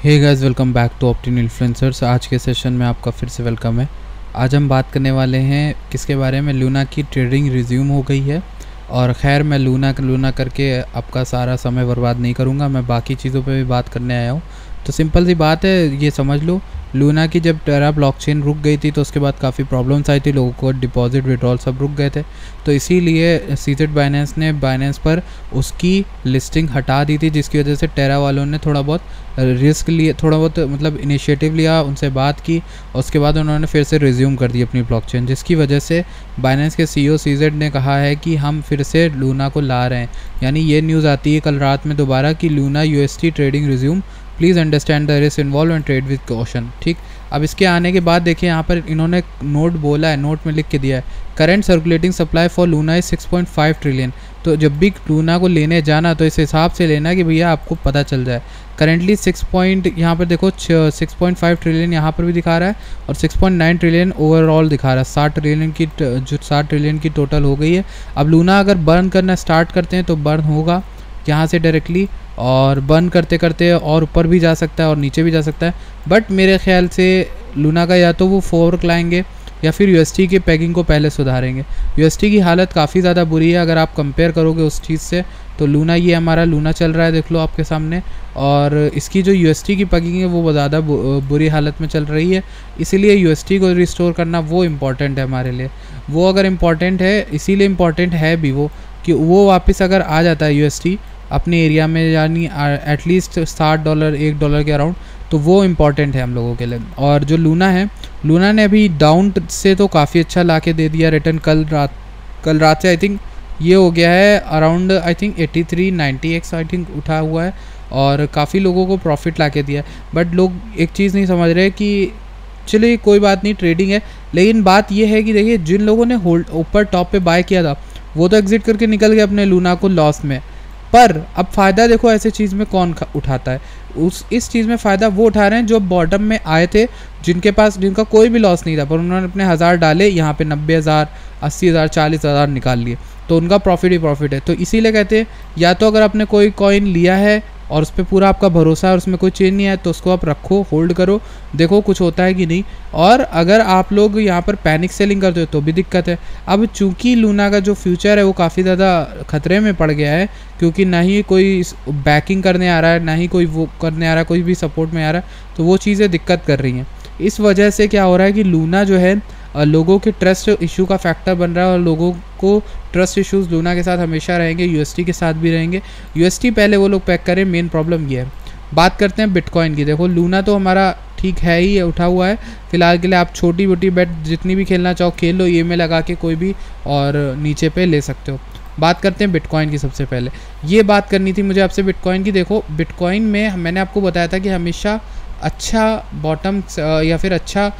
Hey guys, welcome back to Optin influencers. आज के session में आपका फिर से वेलकम है। आज हम बात करने वाले हैं किसके बारे में। लूना की ट्रेडिंग रिज्यूम हो गई है और खैर मैं लूना करके आपका सारा समय बर्बाद नहीं करूँगा, मैं बाकी चीज़ों पे भी बात करने आया हूँ। तो सिंपल सी बात है, ये समझ लो लूना की जब टेरा ब्लॉकचेन रुक गई थी तो उसके बाद काफ़ी प्रॉब्लम्स आई थी, लोगों को डिपॉजिट विड्रॉल सब रुक गए थे। तो इसीलिए सीजेड बाइनेंस ने बाइनेंस पर उसकी लिस्टिंग हटा दी थी, जिसकी वजह से टेरा वालों ने थोड़ा बहुत रिस्क लिए, थोड़ा बहुत मतलब इनिशिएटिव लिया, उनसे बात की और उसके बाद उन्होंने फिर से रिज्यूम कर दी अपनी ब्लॉकचेन, जिसकी वजह से बाइनेंस के सीईओ सीजेड ने कहा है कि हम फिर से लूना को ला रहे हैं। यानी ये न्यूज़ आती है कल रात में दोबारा कि Luna UST trading resume, please understand the risk involve and trade with caution. ठीक, अब इसके आने के बाद देखिए यहाँ पर इन्होंने नोट बोला है, नोट में लिख के दिया है current circulating supply for Luna is 6.5 trillion. तो जब भी लूना को लेने जाना तो इस हिसाब से लेना कि भैया आपको पता चल जाए। करेंटली 6 पॉइंट यहाँ पर देखो 6.5 ट्रिलियन यहाँ पर भी दिखा रहा है और 6.9 ट्रिलियन ओवरऑल दिखा रहा है। 60 ट्रिलियन की जो 60 ट्रिलियन की टोटल हो गई है। अब लूना अगर बर्न करना स्टार्ट करते हैं तो बर्न होगा यहाँ से डायरेक्टली, और बर्न करते करते और ऊपर भी जा सकता है और नीचे भी जा सकता है। बट मेरे ख्याल से लूना का या तो वो फोर्क लाएंगे या फिर यूएसटी की पैकिंग को पहले सुधारेंगे। यूएसटी की हालत काफ़ी ज़्यादा बुरी है, अगर आप कंपेयर करोगे उस चीज़ से तो लूना, ये हमारा लूना चल रहा है देख लो आपके सामने, और इसकी जो यूएसटी की पैकिंग है वो ज़्यादा बुरी हालत में चल रही है। इसीलिए यूएसटी को रिस्टोर करना वो इम्पॉर्टेंट है हमारे लिए। वो अगर इम्पॉर्टेंट है, इसीलिए इम्पॉर्टेंट है भी वो कि वो वापस अगर आ जाता है यूएसटी अपने एरिया में, यानी एटलीस्ट $60 $1 के अराउंड, तो वो इम्पॉर्टेंट है हम लोगों के लिए। और जो लूना है, लूना ने अभी डाउन से तो काफ़ी अच्छा ला के दे दिया रिटर्न। कल रात से आई थिंक ये हो गया है around I think 83-90x I think उठा हुआ है और काफ़ी लोगों को प्रॉफिट ला के दिया है। बट लोग एक चीज़ नहीं समझ रहे कि चलिए कोई बात नहीं, ट्रेडिंग है, लेकिन बात ये है कि देखिए जिन लोगों ने होल्ड ऊपर टॉप पे बाय किया था वो तो एग्जिट करके निकल गए अपने लूना को लॉस में। पर अब फ़ायदा देखो ऐसे चीज़ में कौन उठाता है, इस चीज़ में फ़ायदा वो उठा रहे हैं जो बॉटम में आए थे, जिनका कोई भी लॉस नहीं था, पर उन्होंने अपने 1000 डाले, यहाँ पे 90,000 80,000 40,000 निकाल लिए, तो उनका प्रॉफिट ही प्रॉफिट है। तो इसीलिए कहते हैं या तो अगर आपने कोई कॉइन लिया है और उस पर पूरा आपका भरोसा है और उसमें कोई चेंज नहीं है तो उसको आप रखो, होल्ड करो, देखो कुछ होता है कि नहीं। और अगर आप लोग यहाँ पर पैनिक सेलिंग करते हो तो भी दिक्कत है। अब चूंकि लूना का जो फ्यूचर है वो काफ़ी ज़्यादा खतरे में पड़ गया है, क्योंकि ना ही कोई बैकिंग करने आ रहा है, ना ही कोई वो करने आ रहा है, कोई भी सपोर्ट में आ रहा है, तो वो चीज़ें दिक्कत कर रही हैं। इस वजह से क्या हो रहा है कि लूना जो है लोगों के ट्रस्ट इशू का फैक्टर बन रहा है और लोगों को ट्रस्ट इश्यूज लूना के साथ हमेशा रहेंगे, यूएसटी के साथ भी रहेंगे। यूएसटी पहले वो लोग पैक करें, मेन प्रॉब्लम ये है। बात करते हैं बिटकॉइन की। देखो लूना तो हमारा ठीक है ही, उठा हुआ है फिलहाल के लिए। आप छोटी मोटी बेट जितनी भी खेलना चाहो खेल लो, ये में लगा के कोई भी, और नीचे पे ले सकते हो। बात करते हैं बिटकॉइन की। सबसे पहले ये बात करनी थी मुझे आपसे बिटकॉइन की। देखो बिटकॉइन में मैंने आपको बताया था कि हमेशा अच्छा बॉटम या फिर अच्छा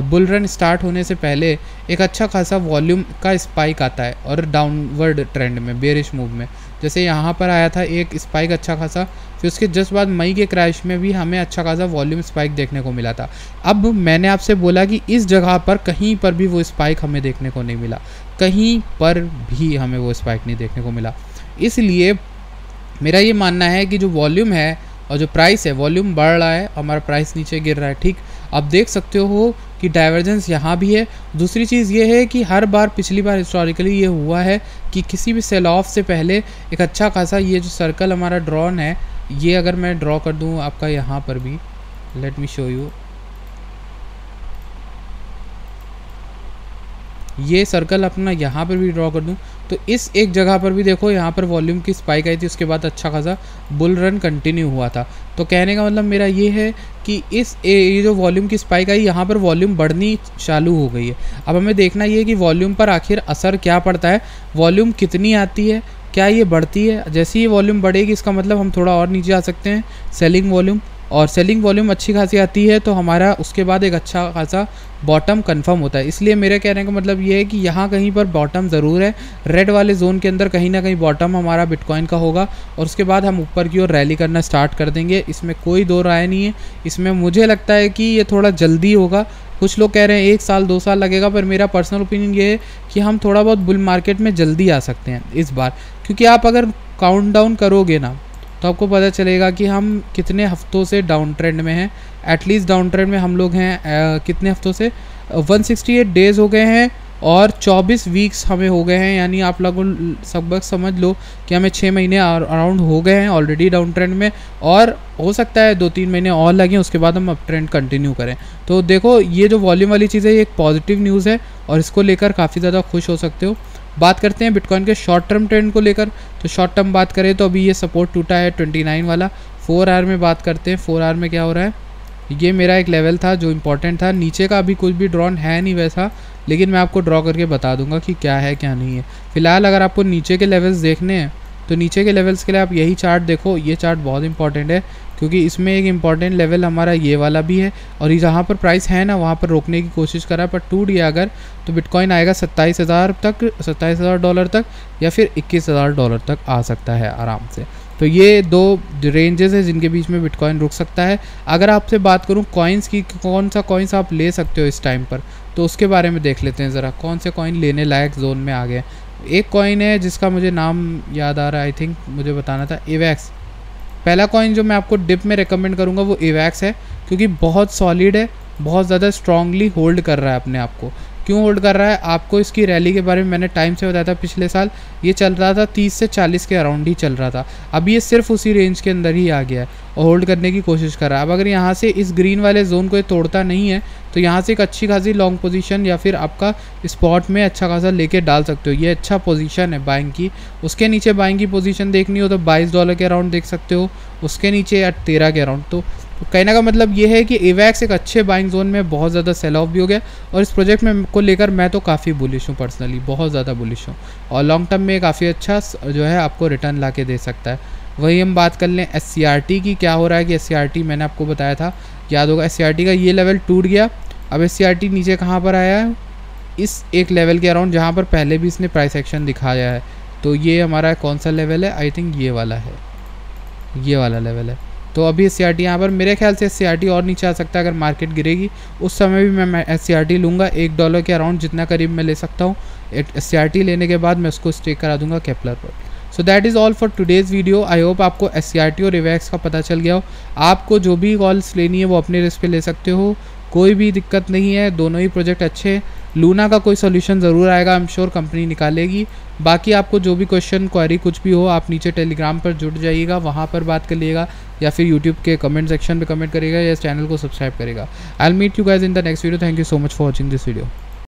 बुल रन स्टार्ट होने से पहले एक अच्छा खासा वॉल्यूम का स्पाइक आता है और डाउनवर्ड ट्रेंड में, बेरिश मूव में, जैसे यहाँ पर आया था एक स्पाइक अच्छा खासा, फिर उसके जस्ट बाद मई के क्रैश में भी हमें अच्छा खासा वॉल्यूम स्पाइक देखने को मिला था। अब मैंने आपसे बोला कि इस जगह पर कहीं पर भी वो स्पाइक हमें देखने को नहीं मिला, कहीं पर भी हमें वो स्पाइक नहीं देखने को मिला। इसलिए मेरा ये मानना है कि जो वॉल्यूम है और जो प्राइस है, वॉल्यूम बढ़ रहा है, हमारा प्राइस नीचे गिर रहा है। ठीक, आप देख सकते हो कि डाइवर्जेंस यहाँ भी है। दूसरी चीज़ ये है कि हर बार, पिछली बार हिस्टोरिकली ये हुआ है कि किसी भी सेल ऑफ से पहले एक अच्छा खासा ये जो सर्कल हमारा ड्रॉन है, ये अगर मैं ड्रॉ कर दूँ आपका यहाँ पर भी, लेट मी शो यू, ये सर्कल अपना यहाँ पर भी ड्रॉ कर दूँ तो इस एक जगह पर भी देखो यहाँ पर वॉल्यूम की स्पाइक आई थी, उसके बाद अच्छा खासा बुल रन कंटिन्यू हुआ था। तो कहने का मतलब मेरा ये है कि ये जो वॉल्यूम की स्पाइक आई, यहाँ पर वॉल्यूम बढ़नी चालू हो गई है। अब हमें देखना ये है कि वॉल्यूम पर आखिर असर क्या पड़ता है, वॉल्यूम कितनी आती है, क्या ये बढ़ती है। जैसे ये वॉल्यूम बढ़ेगी इसका मतलब हम थोड़ा और नीचे आ सकते हैं, सेलिंग वॉल्यूम, और सेलिंग वॉल्यूम अच्छी खासी आती है तो हमारा उसके बाद एक अच्छा खासा बॉटम कंफर्म होता है। इसलिए मेरे कहने का मतलब ये है कि यहाँ कहीं पर बॉटम ज़रूर है, रेड वाले जोन के अंदर कहीं ना कहीं बॉटम हमारा बिटकॉइन का होगा और उसके बाद हम ऊपर की ओर रैली करना स्टार्ट कर देंगे। इसमें कोई दो राय नहीं है। इसमें मुझे लगता है कि ये थोड़ा जल्दी होगा, कुछ लोग कह रहे हैं 1 साल 2 साल लगेगा, पर मेरा पर्सनल ओपिनियन ये है कि हम थोड़ा बहुत बुल मार्केट में जल्दी आ सकते हैं इस बार, क्योंकि आप अगर काउंट डाउन करोगे ना तो आपको पता चलेगा कि हम कितने हफ्तों से डाउन ट्रेंड में हैं। एटलीस्ट डाउन ट्रेंड में हम लोग हैं कितने हफ्तों से 168 डेज़ हो गए हैं और 24 वीक्स हमें हो गए हैं, यानी आप लोगों सब समझ लो कि हमें 6 महीने अराउंड हो गए हैं ऑलरेडी डाउन ट्रेंड में, और हो सकता है 2-3 महीने और लगें, उसके बाद हम अप ट्रेंड कंटिन्यू करें। तो देखो ये जो वॉल्यूम वाली चीज़ है ये एक पॉजिटिव न्यूज़ है और इसको लेकर काफ़ी ज़्यादा खुश हो सकते हो। बात करते हैं बिटकॉइन के शॉर्ट टर्म ट्रेंड को लेकर। तो शॉर्ट टर्म बात करें तो अभी ये सपोर्ट टूटा है 29 वाला। 4 आवर में बात करते हैं, 4 आवर में क्या हो रहा है, ये मेरा एक लेवल था जो इम्पोर्टेंट था। नीचे का अभी कुछ भी ड्रॉन है नहीं वैसा, लेकिन मैं आपको ड्रॉ करके बता दूंगा कि क्या है क्या नहीं है। फिलहाल अगर आपको नीचे के लेवल्स देखने हैं तो नीचे के लेवल्स के लिए आप यही चार्ट देखो, ये चार्ट बहुत इंपॉर्टेंट है क्योंकि इसमें एक इंपॉर्टेंट लेवल हमारा ये वाला भी है, और ये जहाँ पर प्राइस है ना वहाँ पर रोकने की कोशिश करा, पर टूट गया अगर तो बिटकॉइन आएगा 27,000 तक, $27,000 तक, या फिर $21,000 तक आ सकता है आराम से। तो ये दो रेंजेस है जिनके बीच में बिटकॉइन रुक सकता है। अगर आपसे बात करूँ कॉइन्स की, कौन सा कॉइन्स आप ले सकते हो इस टाइम पर, तो उसके बारे में देख लेते हैं ज़रा, कौन से कॉइन लेने लायक जोन में आ गए। एक कॉइन है जिसका मुझे नाम याद आ रहा है, आई थिंक मुझे बताना था, एवैक्स। पहला कॉइन जो मैं आपको डिप में रेकमेंड करूँगा वो एवैक्स है, क्योंकि बहुत सॉलिड है, बहुत ज़्यादा स्ट्रांगली होल्ड कर रहा है अपने आप को। क्यों होल्ड कर रहा है, आपको इसकी रैली के बारे में मैंने टाइम से बताया था। पिछले साल ये चल रहा था 30 से 40 के अराउंड ही चल रहा था, अभी ये सिर्फ उसी रेंज के अंदर ही आ गया है और होल्ड करने की कोशिश कर रहा है। अब अगर यहाँ से इस ग्रीन वाले जोन को ये तोड़ता नहीं है तो यहाँ से एक अच्छी खासी लॉन्ग पोजीशन या फिर आपका स्पॉट में अच्छा खासा लेके डाल सकते हो। ये अच्छा पोजीशन है बाइंग की। उसके नीचे बाइंग की पोजीशन देखनी हो तो $22 के अराउंड देख सकते हो, उसके नीचे या 13 के अराउंड। तो कहने का मतलब ये है कि एवैक्स एक अच्छे बाइंग जोन में बहुत ज़्यादा सेल ऑफ भी हो गया, और इस प्रोजेक्ट में को लेकर मैं तो काफ़ी बुलिश हूँ, पर्सनली बहुत ज़्यादा बुलिश हूँ, और लॉन्ग टर्म में काफ़ी अच्छा जो है आपको रिटर्न ला के दे सकता है। वही हम बात कर लें SCRT की, क्या हो रहा है कि SCRT मैंने आपको बताया था, याद होगा, SCRT का ये लेवल टूट गया। अब SCRT नीचे कहाँ पर आया है, इस एक लेवल के अराउंड जहाँ पर पहले भी इसने प्राइस एक्शन दिखाया है। तो ये हमारा कौन सा लेवल है, आई थिंक ये वाला है, ये वाला लेवल है। तो अभी SCRT यहाँ पर मेरे ख्याल से SCRT और नीचे आ सकता है अगर मार्केट गिरेगी, उस समय भी मैं SCRT लूँगा। $1 के अराउंड जितना करीब मैं ले सकता हूँ SCRT लेने के बाद मैं उसको स्टेक करा दूंगा केपलर पर। So that is all for today's video. I hope आपको SCRT और एवैक्स का पता चल गया हो। आपको जो भी कॉल्स लेनी है वो अपने रिस्क पे ले सकते हो, कोई भी दिक्कत नहीं है, दोनों ही प्रोजेक्ट अच्छे हैं। लूना का कोई सोल्यूशन ज़रूर आएगा, आई एम श्योर कंपनी निकालेगी। बाकी आपको जो भी क्वेश्चन क्वेरी कुछ भी हो आप नीचे टेलीग्राम पर जुड़ जाइएगा, वहाँ पर बात कर लीजिएगा, या फिर यूट्यूब के कमेंट सेक्शन पे कमेंट करिएगा, या इस चैनल को सब्सक्राइब करेगा। I will meet you guys in the next video. Thank you so much for watching this video.